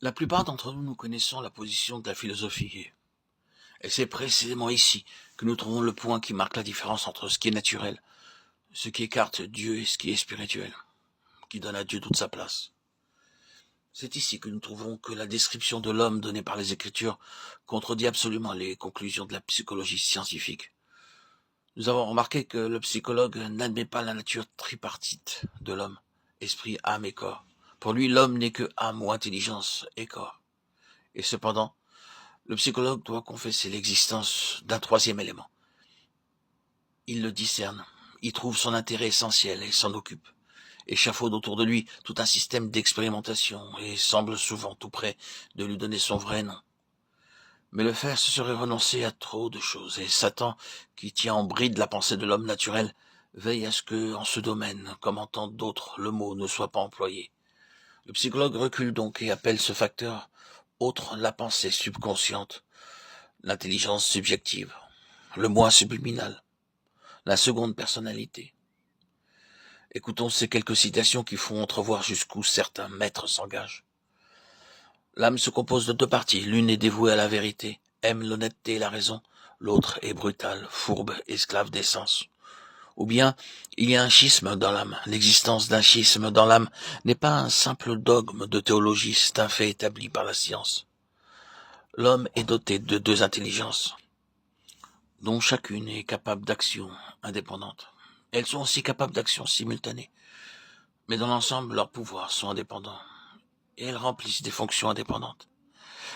La plupart d'entre nous connaissons la position de la philosophie, et c'est précisément ici que nous trouvons le point qui marque la différence entre ce qui est naturel, ce qui écarte Dieu et ce qui est spirituel, qui donne à Dieu toute sa place. C'est ici que nous trouvons que la description de l'homme donnée par les Écritures contredit absolument les conclusions de la psychologie scientifique. Nous avons remarqué que le psychologue n'admet pas la nature tripartite de l'homme, esprit, âme et corps. Pour lui, l'homme n'est que âme ou intelligence et corps. Et cependant, le psychologue doit confesser l'existence d'un troisième élément. Il le discerne, y trouve son intérêt essentiel et s'en occupe. Échafaude autour de lui tout un système d'expérimentation et semble souvent tout près de lui donner son vrai nom. Mais le faire, ce serait renoncer à trop de choses, et Satan, qui tient en bride la pensée de l'homme naturel, veille à ce que, en ce domaine, comme en tant d'autres, le mot ne soit pas employé. Le psychologue recule donc et appelle ce facteur autre la pensée subconsciente, l'intelligence subjective, le moi subliminal, la seconde personnalité. Écoutons ces quelques citations qui font entrevoir jusqu'où certains maîtres s'engagent. L'âme se compose de deux parties, l'une est dévouée à la vérité, aime l'honnêteté et la raison, l'autre est brutale, fourbe, esclave des sens. Ou bien, il y a un schisme dans l'âme. L'existence d'un schisme dans l'âme n'est pas un simple dogme de théologie, c'est un fait établi par la science. L'homme est doté de deux intelligences, dont chacune est capable d'action indépendante. Elles sont aussi capables d'action simultanée, mais dans l'ensemble, leurs pouvoirs sont indépendants, et elles remplissent des fonctions indépendantes.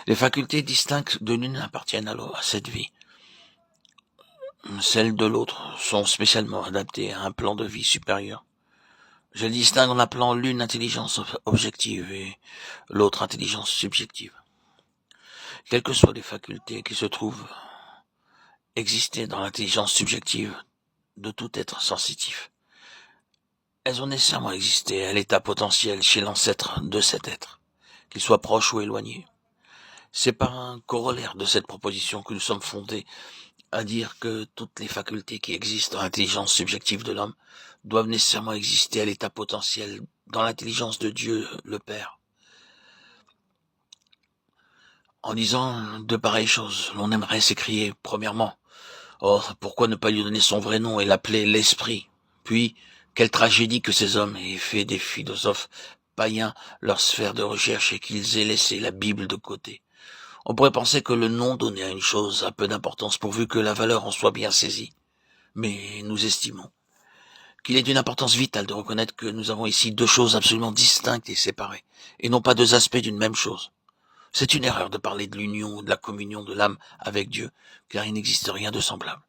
Les facultés distinctes de l'une appartiennent à cette vie. Celles de l'autre sont spécialement adaptées à un plan de vie supérieur. Je les distingue en appelant l'une intelligence objective et l'autre intelligence subjective. Quelles que soient les facultés qui se trouvent exister dans l'intelligence subjective de tout être sensitif, elles ont nécessairement existé à l'état potentiel chez l'ancêtre de cet être, qu'il soit proche ou éloigné. C'est par un corollaire de cette proposition que nous sommes fondés à dire que toutes les facultés qui existent dans l'intelligence subjective de l'homme doivent nécessairement exister à l'état potentiel dans l'intelligence de Dieu, le Père. En disant de pareilles choses, l'on aimerait s'écrier, premièrement, « Oh, pourquoi ne pas lui donner son vrai nom et l'appeler l'Esprit ?» Puis, quelle tragédie que ces hommes aient fait des philosophes païens leur sphère de recherche et qu'ils aient laissé la Bible de côté. On pourrait penser que le nom donné à une chose a peu d'importance pourvu que la valeur en soit bien saisie. Mais nous estimons qu'il est d'une importance vitale de reconnaître que nous avons ici deux choses absolument distinctes et séparées, et non pas deux aspects d'une même chose. C'est une erreur de parler de l'union ou de la communion de l'âme avec Dieu, car il n'existe rien de semblable.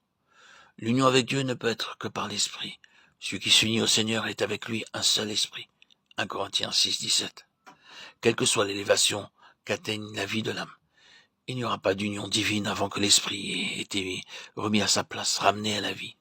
L'union avec Dieu ne peut être que par l'Esprit. Celui qui s'unit au Seigneur est avec lui un seul esprit. 1 Corinthiens 6, 17. Quelle que soit l'élévation qu'atteigne la vie de l'âme, il n'y aura pas d'union divine avant que l'esprit ait été remis à sa place, ramené à la vie.